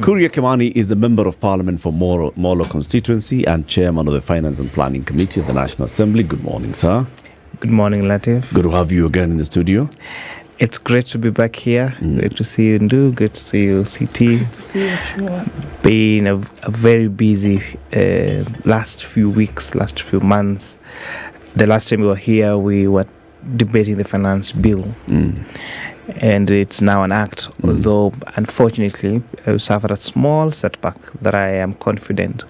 Kuria Kimani is the Member of Parliament for Molo constituency and Chairman of the Finance and Planning Committee of the National Assembly. Good morning, sir. Good morning, Latif. Good to have you again in the studio. It's great to be back here. Great to see you, Ndu. Great to see you, CT. Good to see you, sure. Been a very busy last few weeks, last few months. The last time we were here, we were debating the finance bill. And it's now an act, although unfortunately we suffered a small setback that I am confident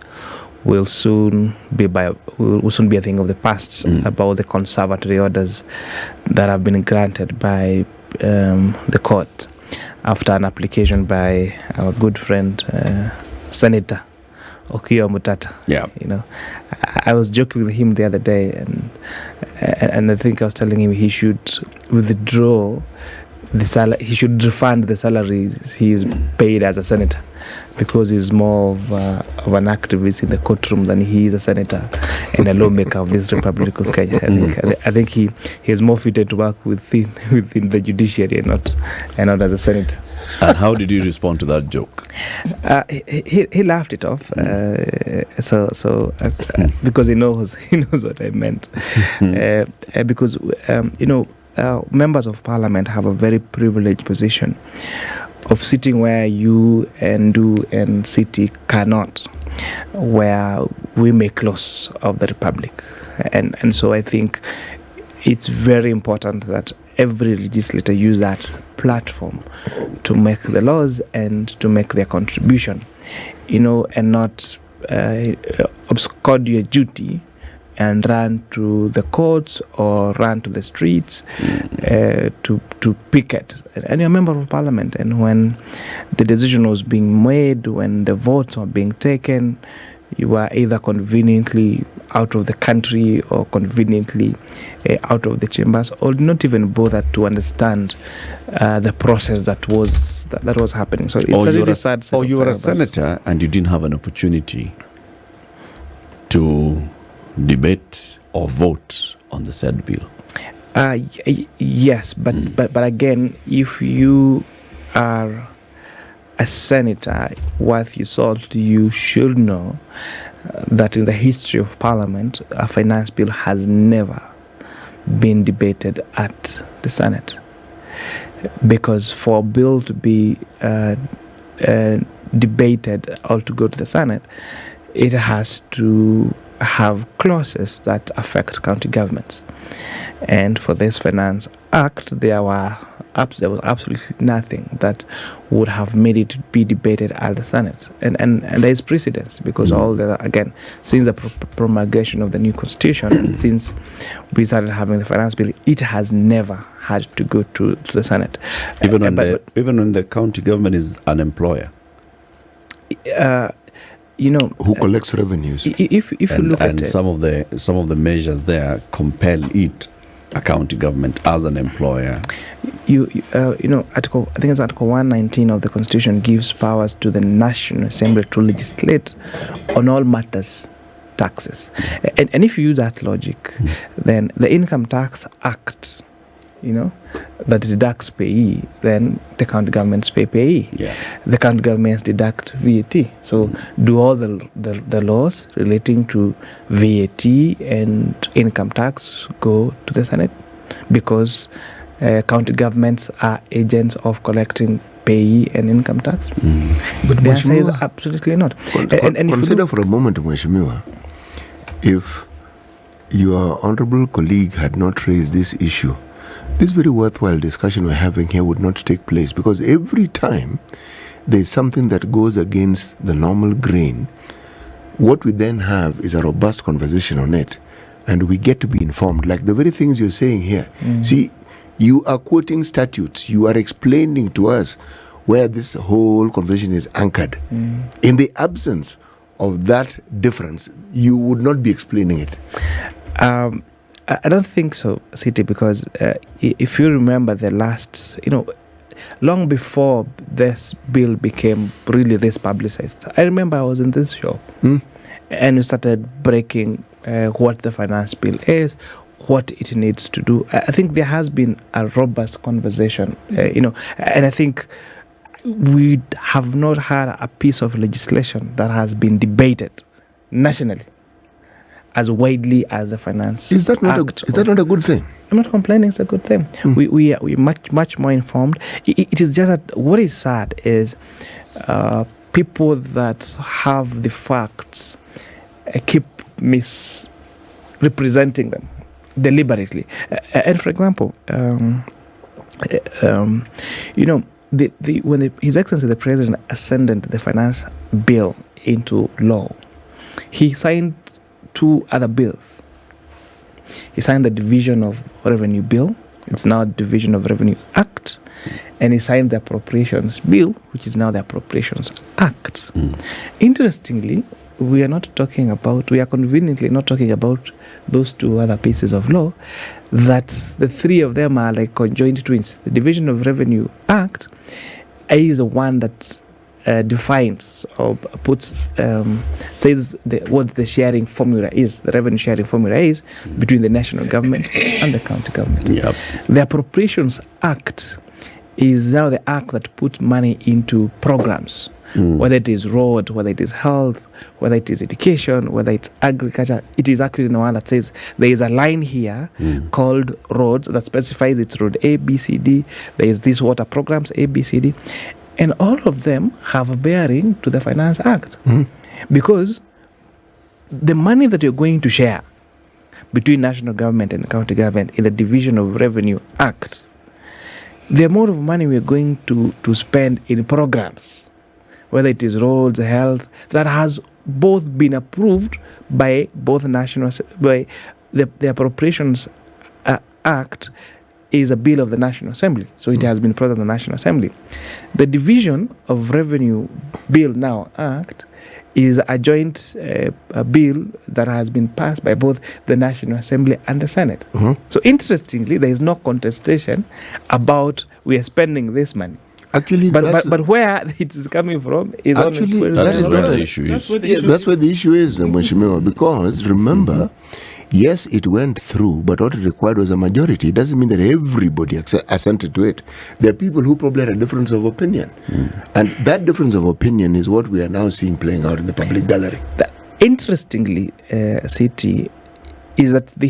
will soon be a thing of the past about the conservatory orders that have been granted by the court after an application by our good friend Senator Okiya Mutata. Yeah, you know, I was joking with him the other day, and I think I was telling him he should withdraw he should refund the salaries he is paid as a senator, because he's more of an activist in the courtroom than he is a senator and a lawmaker of this Republic of Kenya. I think he is more fitted to work within the judiciary and not as a senator. And how did you respond to that joke? He laughed it off, because he knows what I meant. Because members of parliament have a very privileged position of sitting where you and Ndu and City cannot, where we make laws of the republic. And so I think it's very important that every legislator use that platform to make the laws and to make their contribution, and not abscond your duty and run to the courts or run to the streets to picket. And you're a member of parliament, and when the decision was being made, when the votes were being taken, you were either conveniently out of the country or conveniently out of the chambers, or not even bother to understand the process that was happening. So it's a really sad. Or you were a senator and you didn't have an opportunity to debate or vote on the said bill. Yes, but again, if you are a senator worth your salt, you should know that in the history of parliament, a finance bill has never been debated at the Senate, because for a bill to be debated or to go to the Senate, it has to have clauses that affect county governments. And for this finance act, there was absolutely nothing that would have made it be debated at the Senate. And there is precedence, because since the promulgation of the new constitution and since we started having the finance bill, it has never had to go to the Senate. Even when the county government is an employer. Who collects revenues? If you look at it, some of the measures there compel it, a county government as an employer. Article, I think it's Article 119 of the Constitution gives powers to the National Assembly to legislate on all matters, taxes. And if you use that logic, then the Income Tax Act, that deducts payee, then the county governments pay payee. Yeah. The county governments deduct VAT. So do all the laws relating to VAT and income tax go to the Senate? Because county governments are agents of collecting payee and income tax? But the answer is absolutely not. And consider for a moment, Mheshimiwa, if your honorable colleague had not raised this issue, this very worthwhile discussion we're having here would not take place, because every time there's something that goes against the normal grain, what we then have is a robust conversation on it, and we get to be informed, like the very things you're saying here. See, you are quoting statutes, you are explaining to us where this whole conversation is anchored. In the absence of that difference, you would not be explaining it. I don't think so, City, because if you remember the last, long before this bill became really this publicized, I remember I was in this show and we started breaking what the finance bill is, what it needs to do. I think there has been a robust conversation, and I think we have not had a piece of legislation that has been debated nationally as widely as the Finance Is that not a good thing? I'm not complaining. It's a good thing. We are much more informed. It is just that what is sad is people that have the facts keep misrepresenting them deliberately. And for example, when His Excellency the President ascended the finance bill into law, he signed 2 other bills. He signed the Division of Revenue Bill. It's now Division of Revenue Act. And he signed the Appropriations Bill, which is now the Appropriations Act. Interestingly, we are conveniently not talking about those 2 other pieces of law, that the 3 of them are like conjoined twins. The Division of Revenue Act is the one that defines or puts says what the sharing formula is, the revenue sharing formula is between the national government and the county government. Yep. The Appropriations Act is now the act that puts money into programs, whether it is road, whether it is health, whether it is education, whether it's agriculture. It is actually the one that says there is a line here called roads that specifies it's road A, B, C, D. There is these water programs A, B, C, D. And all of them have a bearing to the Finance Act. Because the money that you're going to share between national government and county government in the Division of Revenue Act, the amount of money we're going to spend in programs, whether it is roads, health, that has both been approved by both by the Appropriations Act is a bill of the National Assembly. So it has been brought to the National Assembly. The Division of Revenue Bill now Act is a joint bill that has been passed by both the National Assembly and the Senate. So interestingly, there is no contestation about we are spending this money. Actually, but where it is coming from is actually that is where the issue is. That's where the issue is, Mheshimiwa, because remember, yes, it went through, but what it required was a majority. It doesn't mean that everybody assented to it. There are people who probably had a difference of opinion. And that difference of opinion is what we are now seeing playing out in the public gallery. Interestingly, CT, is that the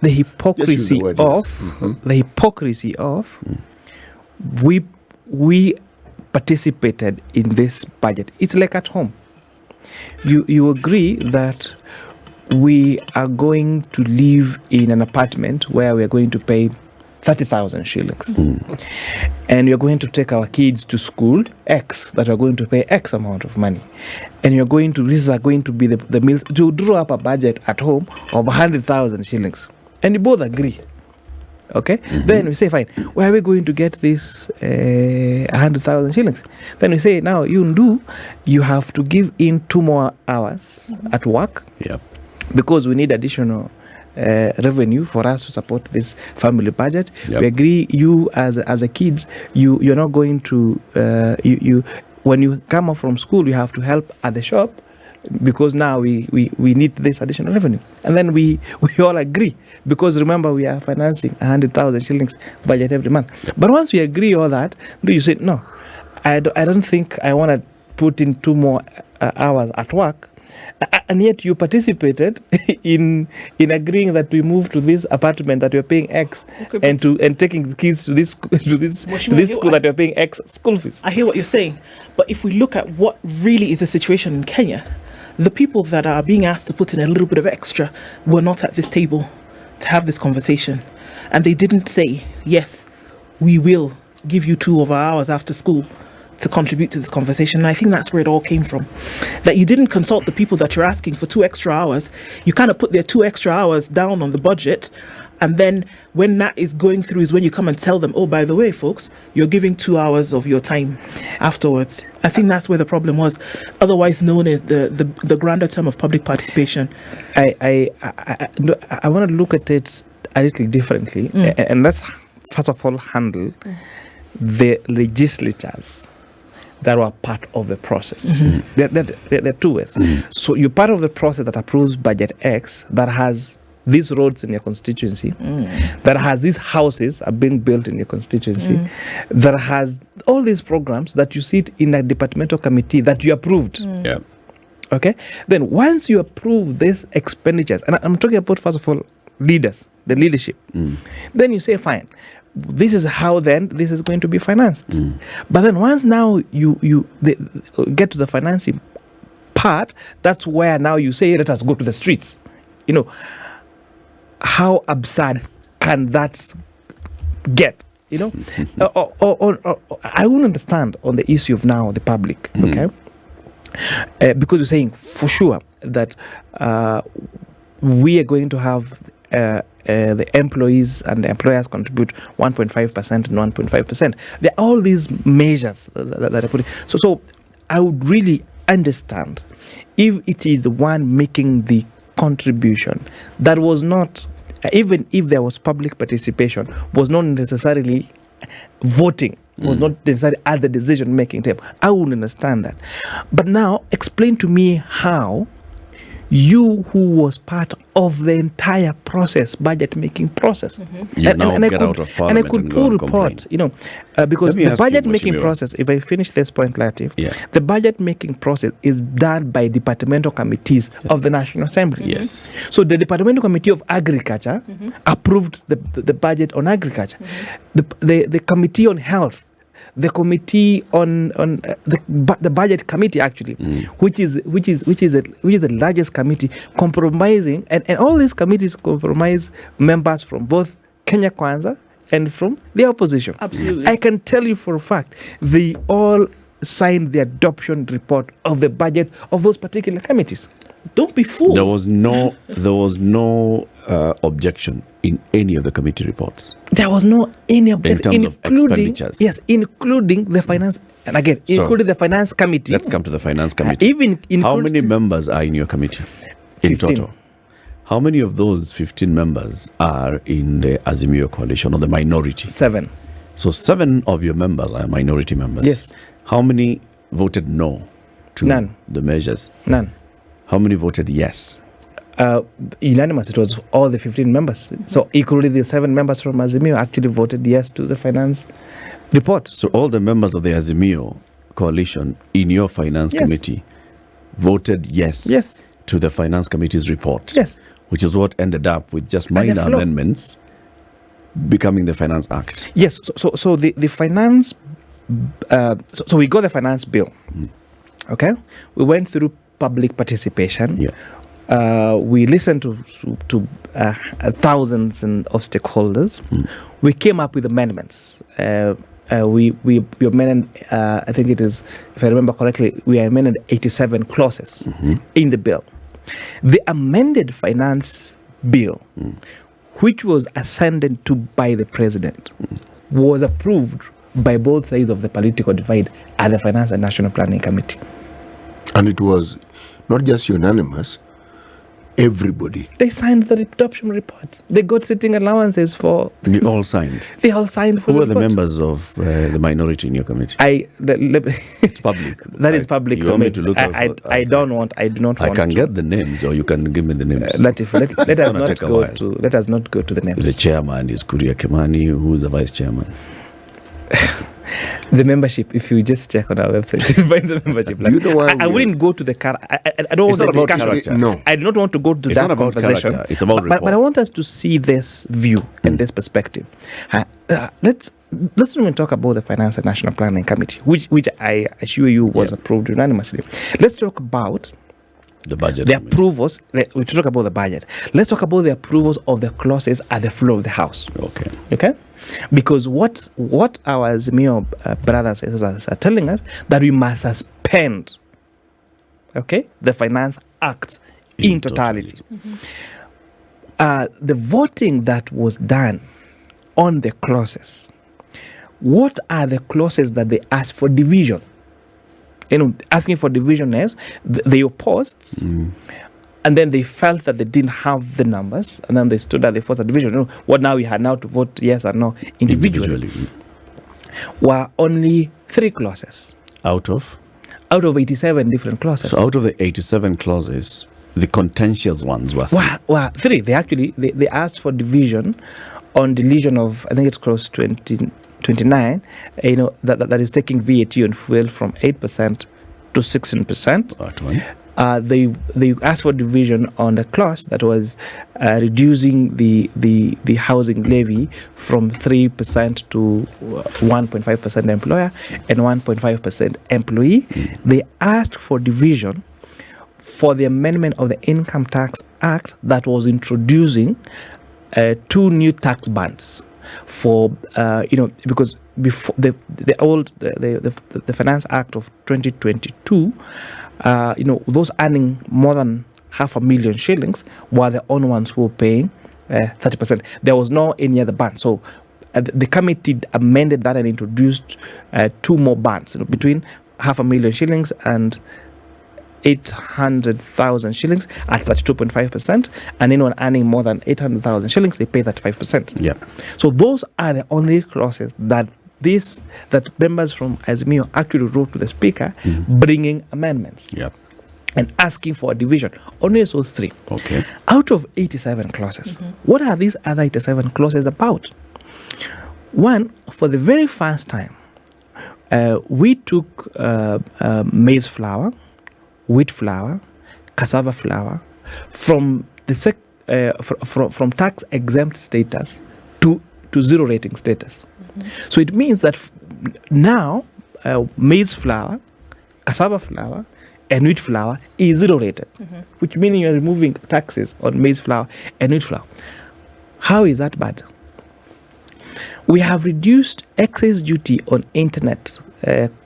hypocrisy of we participated in this budget. It's like at home. You agree that we are going to live in an apartment where we are going to pay 30,000 shillings. And you're going to take our kids to school X, that we're going to pay X amount of money. And these are going to be the meals, to draw up a budget at home of 100,000 shillings. And you both agree. Okay? Then we say, fine, where are we going to get this 100,000 shillings? Then we say, now you have to give in 2 more hours at work. Yep. Because we need additional revenue for us to support this family budget. Yep. We agree, you as a kids, you're not going to when you come up from school, you have to help at the shop because now we need this additional revenue. And then we all agree, because remember, we are financing 100,000 shillings budget every month. Yep. But once we agree all that, you say, no, I don't think I want to put in 2 more hours at work. And yet you participated in agreeing that we move to this apartment that we're paying X, and taking the kids to this school that we're paying X school fees. I hear what you're saying, but if we look at what really is the situation in Kenya, the people that are being asked to put in a little bit of extra were not at this table to have this conversation, and they didn't say, yes, we will give you 2 of our hours after school to contribute to this conversation. And I think that's where it all came from, that you didn't consult the people that you're asking for 2 extra hours. You kind of put their 2 extra hours down on the budget, and then when that is going through is when you come and tell them, oh, by the way, folks, you're giving 2 hours of your time afterwards. I think that's where the problem was, otherwise known as the grander term of public participation. I want to look at it a little differently, and let's first of all handle the legislatures that were part of the process. There are 2 ways. So you're part of the process that approves budget X that has these roads in your constituency, that has these houses are being built in your constituency, that has all these programs that you sit in a departmental committee that you approved. Yeah. Okay? Then once you approve these expenditures, and I'm talking about, first of all, leaders, the leadership, then you say, fine, this is how then this is going to be financed. But then once now you get to the financing part, that's where now you say, let us go to the streets. You know, how absurd can that get? You know, I wouldn't understand on the issue of now the public, okay? Because you're saying for sure that we are going to have the employees and the employers contribute 1.5% and 1.5%. There are all these measures that are put in. So I would really understand if it is the one making the contribution that was not, even if there was public participation, was not necessarily voting, was not necessarily at the decision-making table. I would understand that. But now, explain to me how you, who was part of the entire process, budget-making process, Get out of parliament and I could pull report, you know, because the budget-making process, if I finish this point, Latif, the budget-making process is done by departmental committees of the National Assembly. Yes. So the Departmental Committee of Agriculture approved the budget on agriculture. The Committee on Health, the committee on the budget committee actually, which is the largest committee, compromising and all these committees compromise members from both Kenya Kwanza and from the opposition. Absolutely. I can tell you for a fact they all signed the adoption report of the budget of those particular committees. Don't be fooled. There was no objection in any of the committee reports. There was no any objection, in terms of expenditures. Yes, including the finance, and again, including the finance committee. Let's come to the finance committee. How many members are in your committee in 15. total? How many of those 15 members are in the Azimio coalition or the minority? 7. So 7 of your members are minority members. Yes. How many voted no to None. the measures? None. How many voted yes? Unanimous. It was all the 15 members. So equally the 7 members from Azimio actually voted yes to the finance report. So all the members of the Azimio coalition in your finance committee voted yes to the finance committee's report. Yes. Which is what ended up with just minor amendments becoming the Finance Act. Yes. So the finance, so we got the finance bill. Okay. We went through public participation. Yeah. We listened to thousands of stakeholders. We came up with amendments. We amended, I think it is, if I remember correctly, we amended 87 clauses in the bill. The amended finance bill, which was ascended to by the president, was approved by both sides of the political divide at the Finance and National Planning Committee. And it was not just unanimous, everybody. They signed the adoption report. They got sitting allowances for... They all signed. They all signed for Who the were the report. members of the minority in your committee? It's public. That is public. You want me to look I do not want I can get the names, or you can give me the names. Let us not go to the names. The chairman is Kuria Kimani. Who is the vice chairman? The membership, if you just check on our website, you find the membership. Like, You know why I wouldn't go to the I don't want the discussion. Character. No. I do not want to go to It's that not about conversation. character, it's about but I want us to see this view and this perspective. Let's even talk about the Finance and National Planning Committee, which I assure you was approved unanimously. Let's talk about the budget. The approvals. We talk about the budget. Let's talk about the approvals of the clauses at the floor of the House. Okay. Because what our Azimio brothers and sisters are telling us, that we must suspend, the Finance Act in totality. The voting that was done on the clauses, what are the clauses that they asked for division? Asking for division is they opposed, and then they felt that they didn't have the numbers, and then they stood at the forced a division. What now we had now to vote yes or no individually. Were only 3 clauses out of 87 different clauses. So out of the 87 clauses, The contentious ones were three. They asked for division on deletion of, I think it's close to 29, that is taking VAT on fuel from 8% to 16%. That one. They asked for division on the clause that was reducing the housing levy from 3% to 1.5% employer and 1.5% employee. They asked for division for the amendment of the Income Tax Act that was introducing 2 new tax bands for because before the Finance Act of 2022, those earning more than 500,000 shillings were the only ones who were paying 30%. There was no any other band. So the committee amended that and introduced 2 more bands, between 500,000 shillings and 800,000 shillings at 32.5%, and anyone earning more than 800,000 shillings, they pay 35%. Yeah. So those are the only clauses that members from Azimio actually wrote to the Speaker, bringing amendments. Yeah. And asking for a division. Only those 3. Okay. Out of 87 clauses, what are these other 87 clauses about? One, for the very first time, we took maize flour, wheat flour, cassava flour from from tax exempt status to zero rating status. So it means that now maize flour, cassava flour, and wheat flour is zero rated, which means you're removing taxes on maize flour and wheat flour. How is that bad? We have reduced excess duty on internet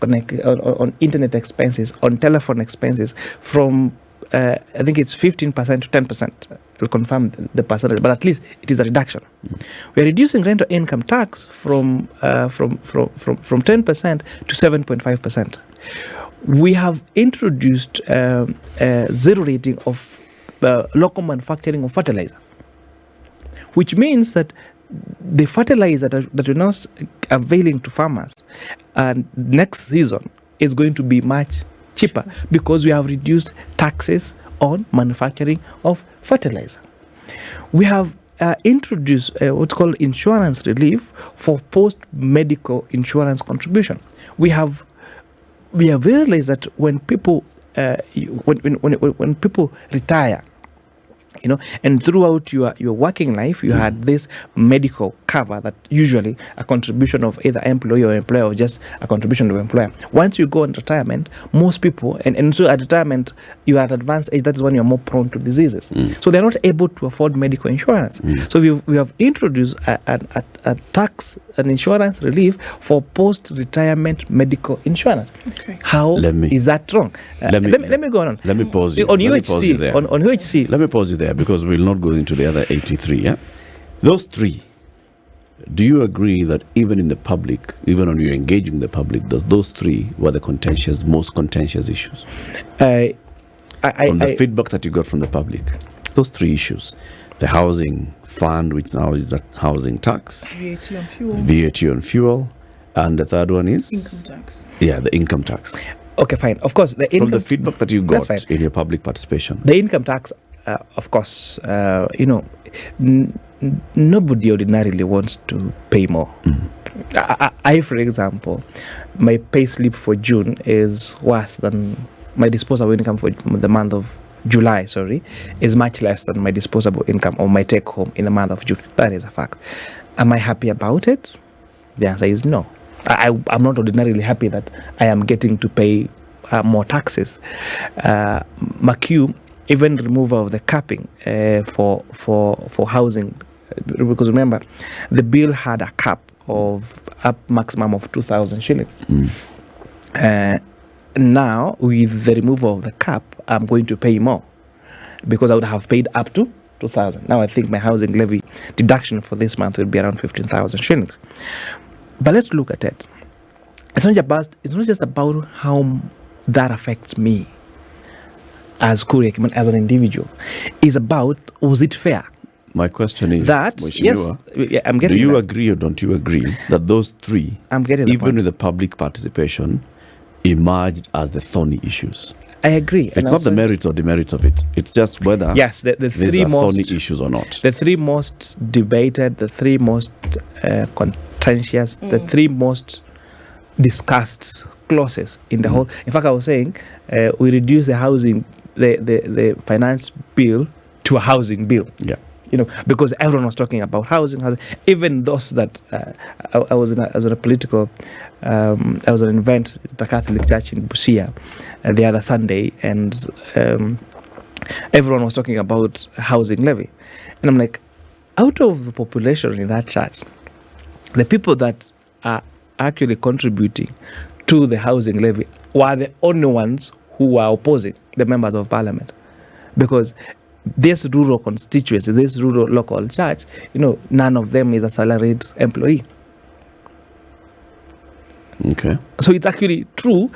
on internet expenses, on telephone expenses from I think it's 15% to 10%. I'll confirm the percentage, but at least it is a reduction. We are reducing rental income tax from 10% to 7.5%. We have introduced zero rating of local manufacturing of fertilizer, which means that the fertilizer that we're now availing to farmers and next season is going to be much cheaper because we have reduced taxes on manufacturing of fertilizer. We have introduced what's called insurance relief for post-medical insurance contribution. We have realized that when people when people retire, and throughout your working life, you had this medical cover that usually a contribution of either employee or employer or just a contribution of employer. Once you go on retirement, most people, and so at retirement, you are at advanced age, that is when you're more prone to diseases. So they're not able to afford medical insurance. So we have introduced a tax and insurance relief for post-retirement medical insurance. Okay. How is that wrong? Let me go on. Let me pause you. On UHC. On UHC. Let me pause you there because we'll not go into the other 83. Yeah, those 3. Do you agree that even in the public, even when you're engaging the public, those 3 were the most contentious issues? From the feedback that you got from the public, those 3 issues: the housing fund, which now is a housing tax, VAT on fuel, and the third one is income tax. Yeah, the income tax. Okay, fine. Of course, from the feedback that you got in your public participation, the income tax. Of course, nobody ordinarily wants to pay more. I, for example, my pay slip for June is worse than my disposable income for the month of July, is much less than my disposable income or my take home in the month of June. That is a fact. Am I happy about it? The answer is no. I'm not ordinarily happy that I am getting to pay more taxes. McHugh even removal of the capping for housing, because remember, the bill had a cap of up maximum of 2,000 shillings. Now, with the removal of the cap, I'm going to pay more because I would have paid up to 2,000. Now I think my housing levy deduction for this month will be around 15,000 shillings. But let's look at it. It's not just about how that affects me as Kuria, Kimani, as an individual. It's about, was it fair? My question is that, yes, I'm getting. Do you that. agree or don't you agree that those 3, I'm getting even with the public participation, emerged as the thorny issues. I agree. It's not the merits or demerits of it. It's just whether the these three are thorny most issues or not. the three most debated, the three most contentious, the three most discussed clauses in the whole. In fact, I was saying we reduce the housing, the finance bill to a housing bill. Yeah. Because everyone was talking about housing. Even those that I was in a political, I was at an event at the Catholic Church in Busia the other Sunday, and everyone was talking about housing levy, and I'm like, out of the population in that church, the people that are actually contributing to the housing levy were the only ones who were opposing the members of parliament, because this rural constituency, this rural local church, none of them is a salaried employee. Okay. So it's actually true.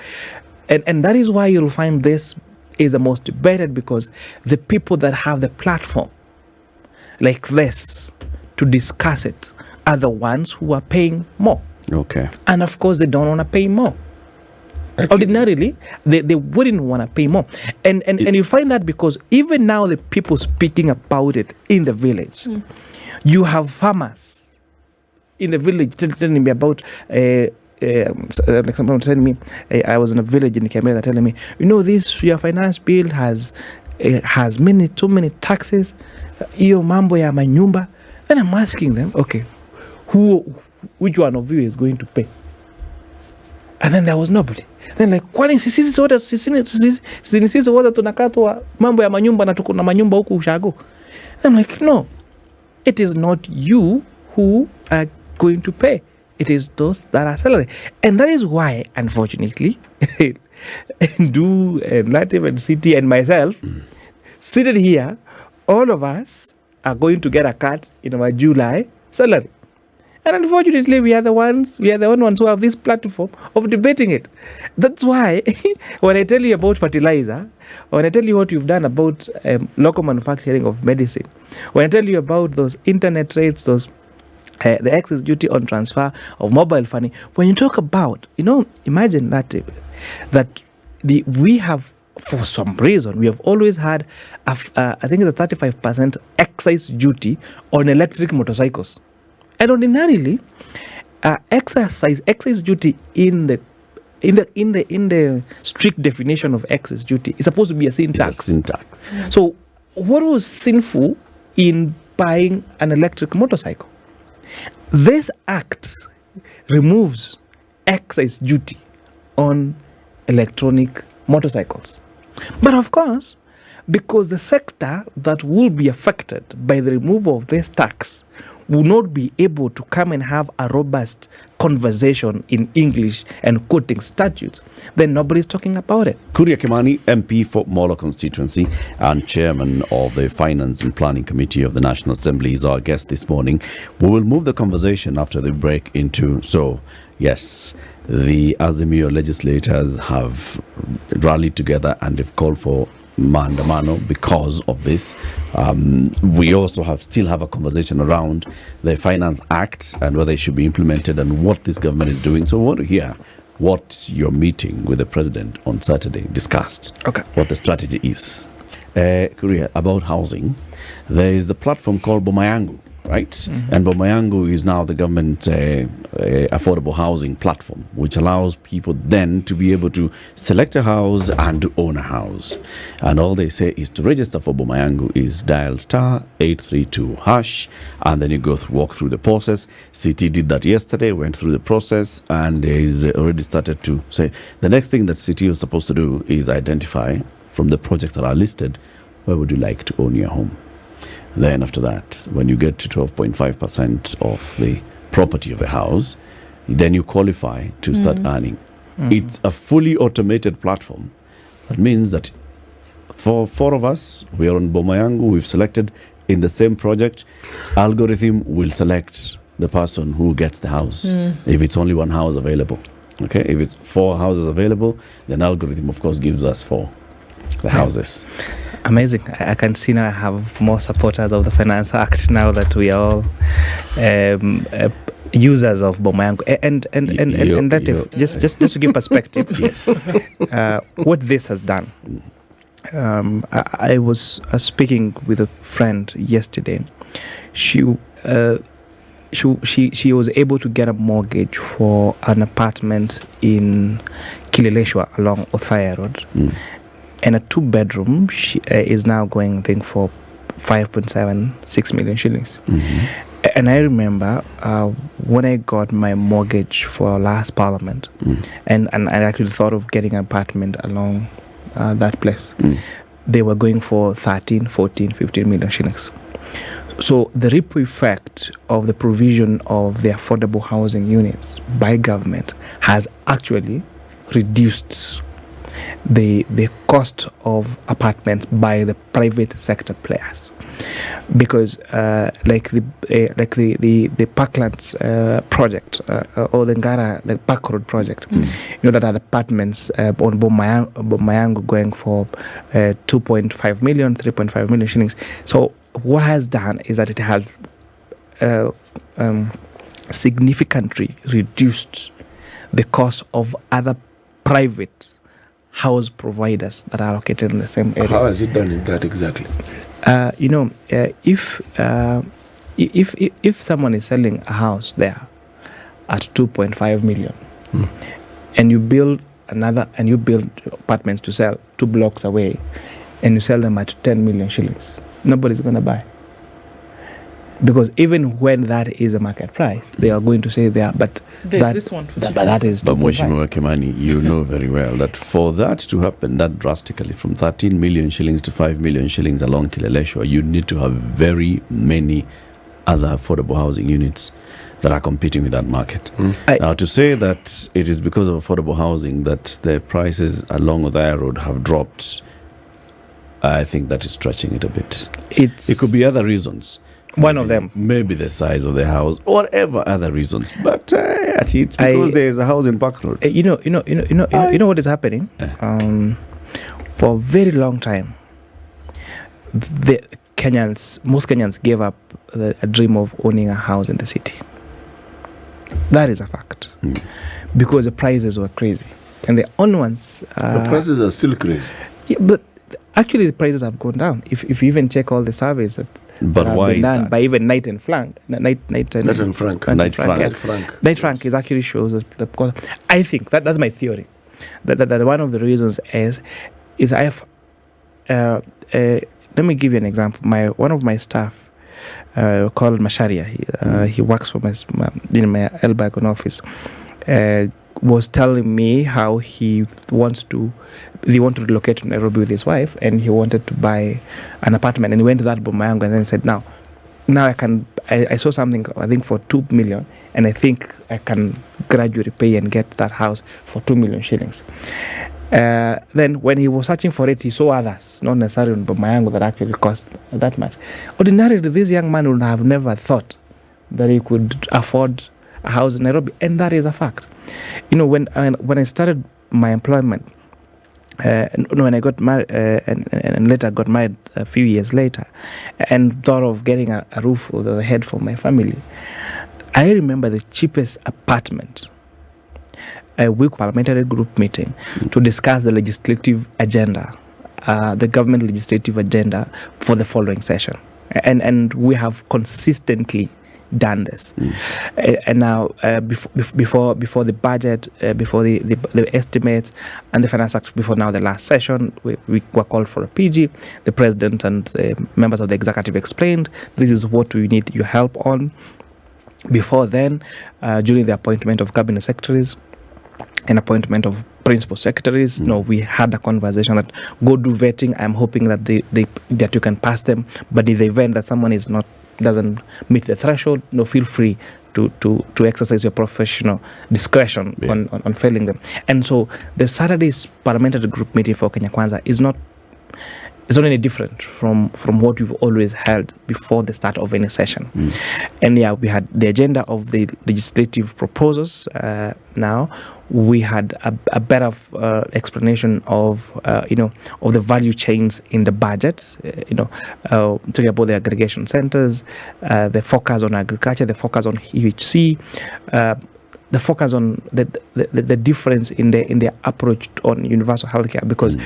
And that is why you'll find this is the most debated, because the people that have the platform like this to discuss it are the ones who are paying more. Okay. And of course, they don't want to pay more. Ordinarily, they wouldn't want to pay more. And you find that because even now the people speaking about it in the village, you have farmers in the village telling me about, like someone telling me, I was in a village in Kenya, they're telling me, this, your finance bill has too many taxes, iyo mambo ya manyumba. And I'm asking them, okay, which one of you is going to pay? And then there was nobody. Then like, kwani sisi wote tunakatwa mambo ya manyumba na tuko na manyumba huku ushago? I'm like, no, it is not you who are going to pay. It is those that are salary. And that is why, unfortunately, Latif and City and myself, seated here, all of us are going to get a cut in our July salary. And unfortunately, we are the only ones who have this platform of debating it. That's why when I tell you about fertilizer, when I tell you what you've done about local manufacturing of medicine, when I tell you about those internet rates, those the excess duty on transfer of mobile funding, when you talk about, imagine that we have, for some reason, we have always had, I think it's a 35% excise duty on electric motorcycles. And ordinarily, excise duty in the strict definition of excise duty is supposed to be a sin tax. It's a sin tax. So, what was sinful in buying an electric motorcycle? This act removes excise duty on electronic motorcycles. But of course, because the sector that will be affected by the removal of this tax will not be able to come and have a robust conversation in English and quoting statutes, then nobody's talking about it. Kuria Kimani, MP for Molo constituency and chairman of the Finance and Planning Committee of the National Assembly, is our guest this morning. We will move the conversation after the break into, yes, the Azimio legislators have rallied together and they've called for maandamano because of this. We also still have a conversation around the Finance Act and whether it should be implemented and what this government is doing. So we want to hear what your meeting with the president on Saturday discussed. Okay. What the strategy is. Kuria, about housing, there is the platform called Bomayangu, right? Mm-hmm. And Bomayangu is now the government affordable housing platform, which allows people then to be able to select a house and to own a house. And all they say is to register for Bomayangu is dial *832#, and then you walk through the process. City did that yesterday, went through the process, and is already started to say the next thing that City was supposed to do is identify from the projects that are listed, where would you like to own your home? Then after that, when you get to 12.5% of the property of a house, then you qualify to start earning. Mm-hmm. It's a fully automated platform. That means that for four of us, we are on Bomayangu, we've selected in the same project, algorithm will select the person who gets the house, if it's only one house available. Okay, if it's 4 houses available, then algorithm, of course, gives us 4 the houses. Amazing. I can see now I have more supporters of the Finance Act now that we are all users of Bomayango, and that just to give perspective, Yes. what this has done. I was speaking with a friend yesterday. She was able to get a mortgage for an apartment in Kileleshwa along Othaya Road, and a 2-bedroom. She is now going, I think, for 5.76 million shillings. And I remember when I got my mortgage for last Parliament, and I actually thought of getting an apartment along that place. They were going for 13, 14, 15 million shillings. So the ripple effect of the provision of the affordable housing units by government has actually reduced the cost of apartments by the private sector players, because like the Parklands project or the Ngara, the Park Road project, that are apartments on Bomayango going for 2.5 million, 3.5 million shillings. So what has done is that it has significantly reduced the cost of other private house providers that are located in the same area. How has it done in that exactly? If someone is selling a house there at 2.5 million, and you build apartments to sell 2 blocks away, and you sell them at 10 million shillings, nobody's going to buy. Because even when that is a market price, they are going to say but this one. But that is. But Mheshimiwa Kimani, you know very well that for that to happen that drastically, from 13 million shillings to 5 million shillings along Kileleshwa, you need to have very many other affordable housing units that are competing with that market. Now, to say that it is because of affordable housing that the prices along Othaya Road have dropped, I think that is stretching it a bit. It could be other reasons. One of them, maybe the size of the house, whatever other reasons. But it's because there is a house in Park Road. You know what is happening. For a very long time, most Kenyans gave up a dream of owning a house in the city. That is a fact, because the prices were crazy, and the only ones. The prices are still crazy. Yeah, but actually, the prices have gone down. If you even check all the surveys that have been done by even Knight and Frank. Knight Frank is actually shows us because I think that's my theory. That one of the reasons is I have. Let me give you an example. One of my staff, called Masharia, he works for my Elbagon office. Was telling me how they want to relocate to Nairobi with his wife, and he wanted to buy an apartment, and he went to that Bomayango and then said, now I saw something, I think for 2 million, and I think I can gradually pay and get that house for 2 million shillings. Then when he was searching for it, he saw others, not necessarily in Bomayango, that actually cost that much. Ordinarily, this young man would have never thought that he could afford a house in Nairobi, and that is a fact. When I started my employment, when I got married, and later got married a few years later, and thought of getting a roof over the head for my family, I remember the cheapest apartment. A week parliamentary group meeting to discuss the legislative agenda, the government legislative agenda for the following session, and we have consistently done this. And now before the budget, before the estimates and the finance act, before now the last session, we were called for a PG. The president and members of the executive explained this is what we need your help on. Before then, during the appointment of cabinet secretaries and appointment of principal secretaries, we had a conversation that go do vetting. I'm hoping that that you can pass them, but in the event that someone doesn't meet the threshold, feel free to exercise your professional discretion on failing them. And so the Saturday's parliamentary group meeting for Kenya Kwanza is not it's not any different from what we've always held before the start of any session. And yeah, we had the agenda of the legislative proposals. Now we had a better explanation of of the value chains in the budget. Talking about the aggregation centers, the focus on agriculture, the focus on UHC. The focus on the difference in the approach on universal healthcare, because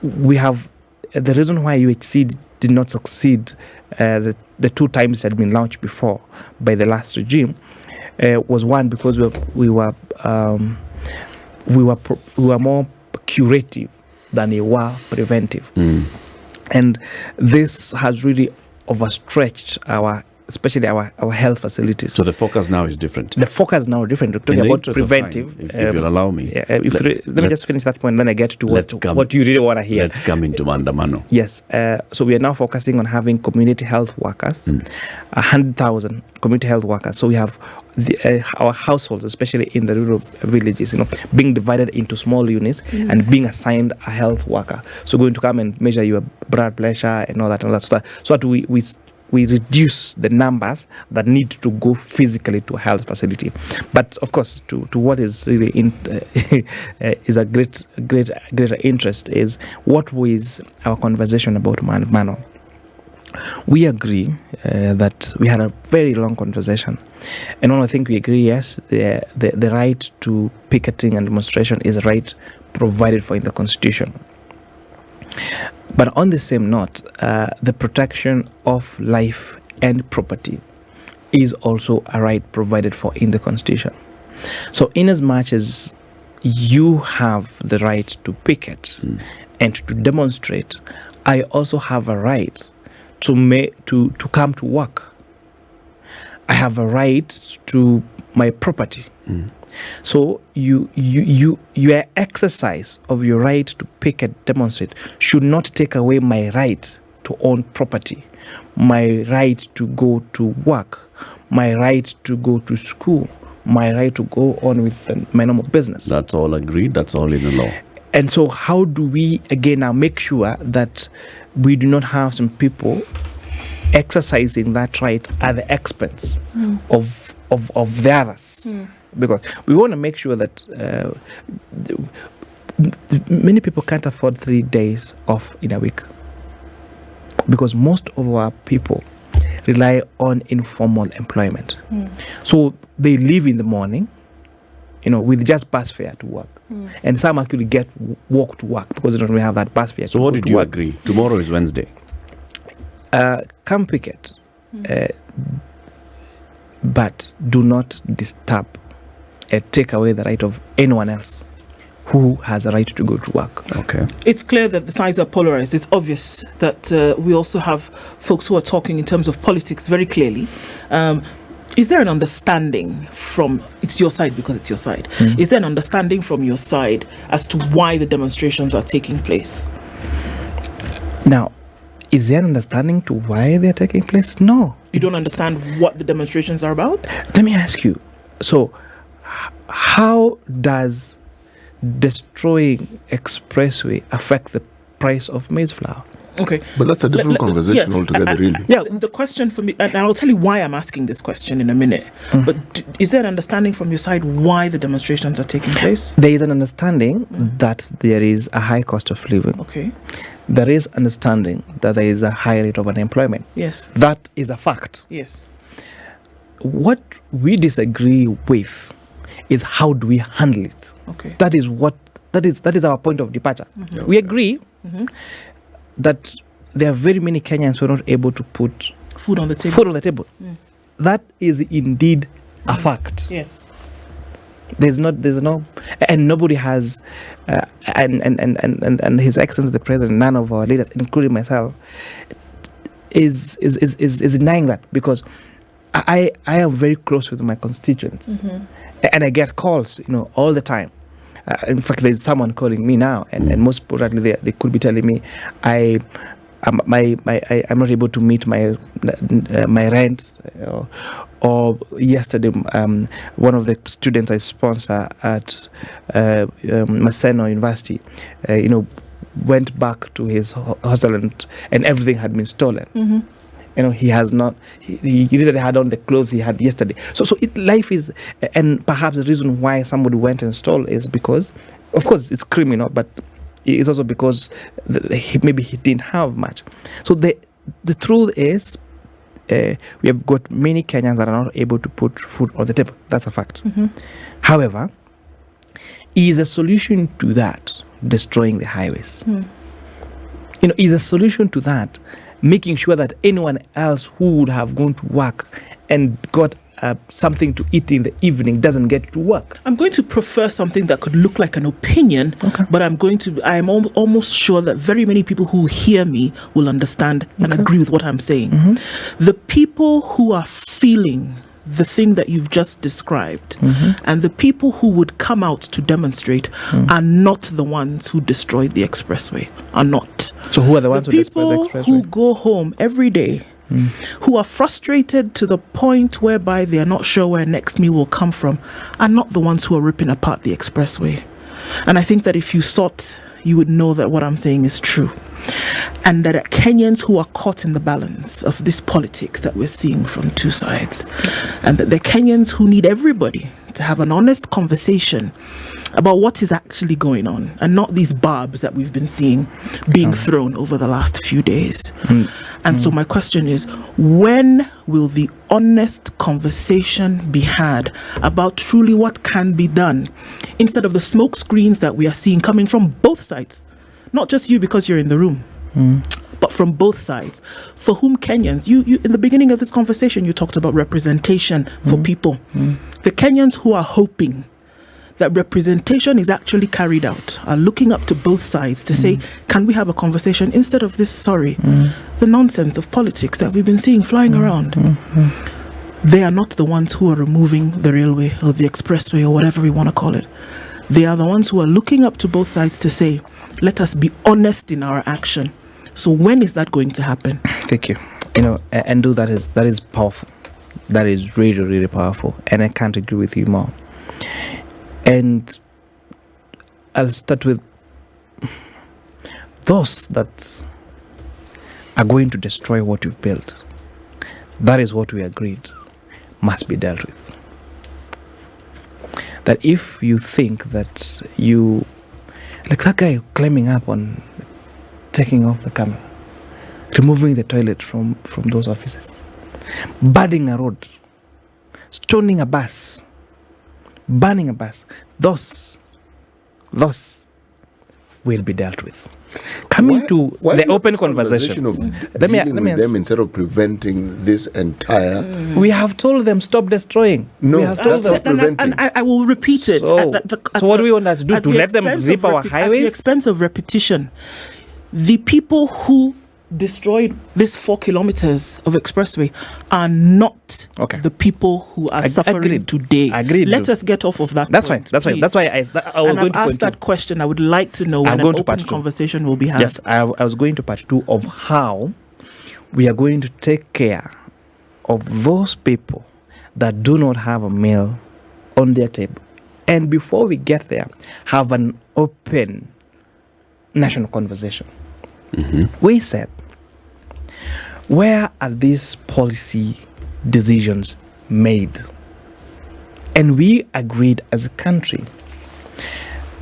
we have the reason why UHC did not succeed the 2 times it had been launched before by the last regime was one, because we were more curative than we were preventive, and this has really overstretched especially our health facilities. So the focus now is different. The focus now is different. We're talking about preventive. Time, if you'll allow me. Let me just finish that point, then I get to what you really want to hear. Let's come into Mandamano. Yes. So we are now focusing on having community health workers, 100,000 community health workers. So we have our households, especially in the rural villages, being divided into small units and being assigned a health worker. So going to come and measure your blood pressure and all that. So that we reduce the numbers that need to go physically to a health facility. But of course, to what is really is a greater interest is what was our conversation about Mano. We agree that we had a very long conversation, and I think we agree, yes, the right to picketing and demonstration is a right provided for in the Constitution. But on the same note, the protection of life and property is also a right provided for in the Constitution. So in as much as you have the right to picket and to demonstrate, I also have a right to come to work. I have a right to my property. So your exercise of your right to picket, demonstrate, should not take away my right to own property, my right to go to work, my right to go to school, my right to go on with my normal business. That's all agreed. That's all in the law. And so how do we, again, now make sure that we do not have some people exercising that right at the expense of the others? Because we want to make sure that many people can't afford 3 days off in a week, because most of our people rely on informal employment. So they leave in the morning, with just bus fare to work. And some actually walk to work because they don't really have that bus fare. So what did you agree? Tomorrow is Wednesday. Come picket, but do not disturb, take away the right of anyone else who has a right to go to work. Okay. It's clear that the sides are polarized. It's obvious that we also have folks who are talking in terms of politics very clearly. Is there an understanding from, it's your side because it's your side, is there an understanding from your side as to why the demonstrations are taking place? Now, is there an understanding to why they're taking place? No. You don't understand what the demonstrations are about? Let me ask you, so how does destroying expressway affect the price of maize flour? Okay. But that's a different conversation altogether, really. Yeah, the question for me, and I'll tell you why I'm asking this question in a minute, but is there an understanding from your side why the demonstrations are taking place? There is an understanding that there is a high cost of living. Okay. There is understanding that there is a high rate of unemployment. Yes. That is a fact. Yes. What we disagree with is how do we handle it. Okay. That is our point of departure. We agree that there are very many Kenyans who are not able to put food on the table. That is indeed a fact. Yes. There's no, and nobody has, and His Excellency the President, none of our leaders, including myself, is denying that, because I am very close with my constituents, and I get calls, all the time. In fact, there's someone calling me now, and most importantly, they could be telling me, I'm not able to meet my rent. Or yesterday, one of the students I sponsor at Maseno University, went back to his hostel and everything had been stolen. You know, he has not. He literally had on the clothes he had yesterday. So life is, and perhaps the reason why somebody went and stole is because, of course, it's criminal, but it's also because maybe he didn't have much. So the truth is, we have got many Kenyans that are not able to put food on the table. That's a fact. However, is a solution to that destroying the highways? You know, is a solution to that making sure that anyone else who would have gone to work and got something to eat in the evening doesn't get to work? I'm going to prefer something that could look like an opinion, but I'm almost sure that very many people who hear me will understand and agree with what I'm saying. The people who are feeling the thing that you've just described and the people who would come out to demonstrate are not the ones who destroyed the expressway, are not. So who are the ones who destroy the expressway? The people who go home every day, who are frustrated to the point whereby they are not sure where next meal will come from, are not the ones who are ripping apart the expressway. And I think that if you sought, you would know that what I'm saying is true. And that Kenyans who are caught in the balance of this politics that we're seeing from two sides, and that the Kenyans who need everybody to have an honest conversation about what is actually going on, and not these barbs that we've been seeing being thrown over the last few days. And so my question is, when will the honest conversation be had about truly what can be done, instead of the smoke screens that we are seeing coming from both sides? Not just you because you're in the room, but from both sides. For whom Kenyans, you in the beginning of this conversation, you talked about representation for people. The Kenyans who are hoping that representation is actually carried out are looking up to both sides to say, can we have a conversation instead of this, the nonsense of politics that we've been seeing flying around. They are not the ones who are removing the railway or the expressway or whatever we want to call it. They are the ones who are looking up to both sides to say, let us be honest in our action. So when is that going to happen? Thank you. You know, and that is powerful. That is really, really powerful. And I can't agree with you more. And I'll start with those that are going to destroy what you've built. That is what we agreed must be dealt with. That if you think that you, like that guy climbing up on, taking off the camera, removing the toilet from those offices, burning a road, stoning a bus, burning a bus, those will be dealt with. Coming to the open conversation of dealing with them instead of preventing this entire. We have told them stop destroying. No, we have that's not preventing. And I will repeat it. So what do we want us to do? To let them zip our highways? At the expense of repetition. The people who destroyed this 4 kilometers of expressway are not the people who are suffering today. Let us get off of that. That's point, fine. That's please. fine. That's why I was and going I've to asked that question. I would like to know when an open conversation will be had. Yes, I was going to part 2 of how we are going to take care of those people that do not have a meal on their table. And before we get there, have an open national conversation. We said, where are these policy decisions made? And we agreed as a country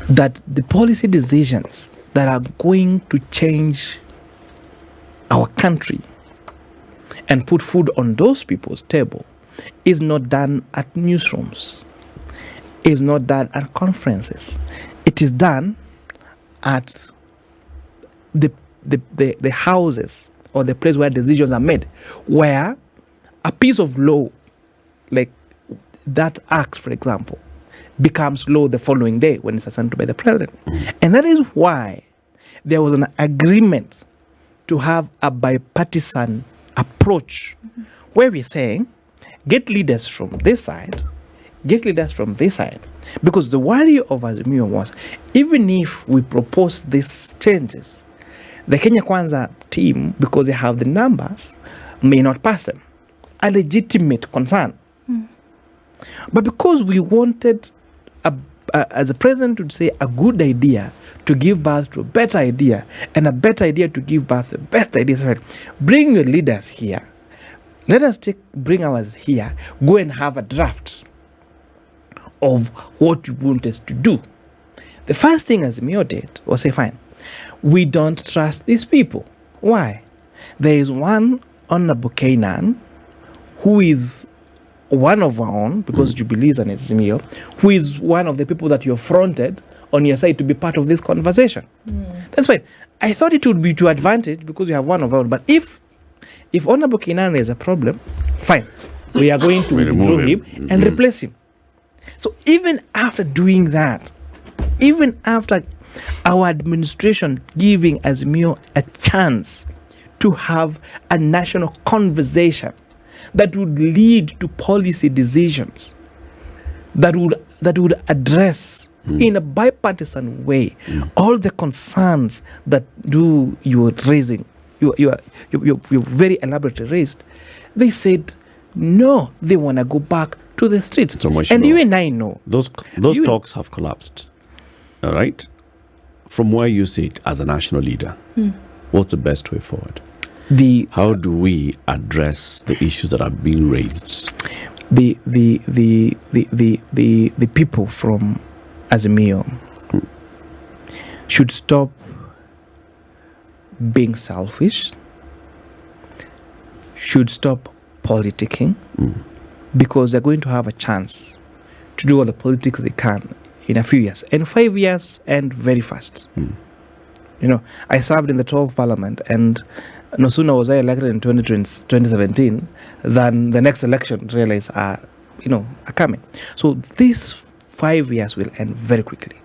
that the policy decisions that are going to change our country and put food on those people's table is not done at newsrooms, is not done at conferences. It is done at the houses or the place where decisions are made, where a piece of law, like that act, for example, becomes law the following day when it's signed by the president. And that is why there was an agreement to have a bipartisan approach where we're saying, get leaders from this side, get leaders from this side. Because the worry of Azimio was, even if we propose these changes, the Kenya Kwanza team, because they have the numbers, may not pass them. A legitimate concern. But because we wanted as a president would say, a good idea to give birth to a better idea, and a better idea to give birth to the best ideas. Right? Bring your leaders here. Let us bring ours here. Go and have a draft of what you want us to do. The first thing Azimio did was say, fine, we don't trust these people. Why? There is one Honorable Canaan who is one of our own, because Jubilee is an Azimio, who is one of the people that you fronted on your side to be part of this conversation. That's fine. I thought it would be to advantage because you have one of our own. But if Honorable Canaan is a problem, fine. We are going to withdraw him and replace him. So even after doing that, even after our administration giving Azimio a chance to have a national conversation that would lead to policy decisions that would address in a bipartisan way all the concerns that you are raising, you very elaborately raised, they said no, they want to go back to the streets. So much and more. you and I know those talks have collapsed. All right, from where you sit as a national leader, what's the best way forward? How do we address the issues that are being raised? The people from Azimio should stop being selfish, should stop politicking, because they're going to have a chance to do all the politics they can in a few years, and 5 years, and very fast. You know, I served in the 12th Parliament, and no sooner was I elected in 2017 than the next election realized are coming. So these 5 years will end very quickly,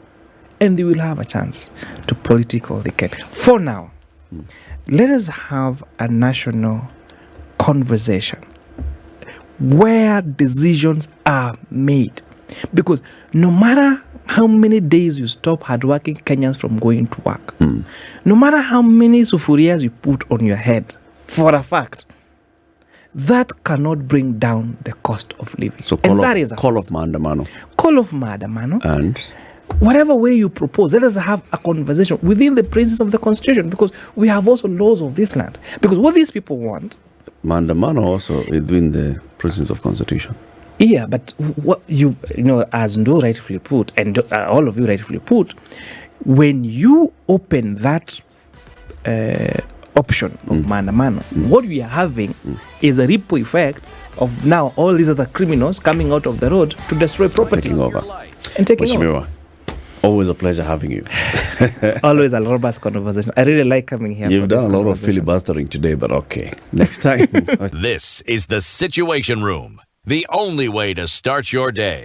and they will have a chance to politic all they can. For now, let us have a national conversation where decisions are made, because no matter how many days you stop hardworking Kenyans from going to work, no matter how many sufurias you put on your head, for a fact, that cannot bring down the cost of living. So call of Maandamano. Call of Maandamano. And whatever way you propose, let us have a conversation within the principles of the Constitution, because we have also laws of this land. Because what these people want... Maandamano also within the principles of Constitution. Yeah, but what as Ndo rightfully put, and all of you rightfully put, when you open that option of Maandamano, what we are having is a ripple effect of now all these other criminals coming out of the road to destroy property. Taking over. And taking over. Always a pleasure having you. It's always a robust conversation. I really like coming here. You've done a lot of filibustering today, but okay. Next time. This is the Situation Room, the only way to start your day.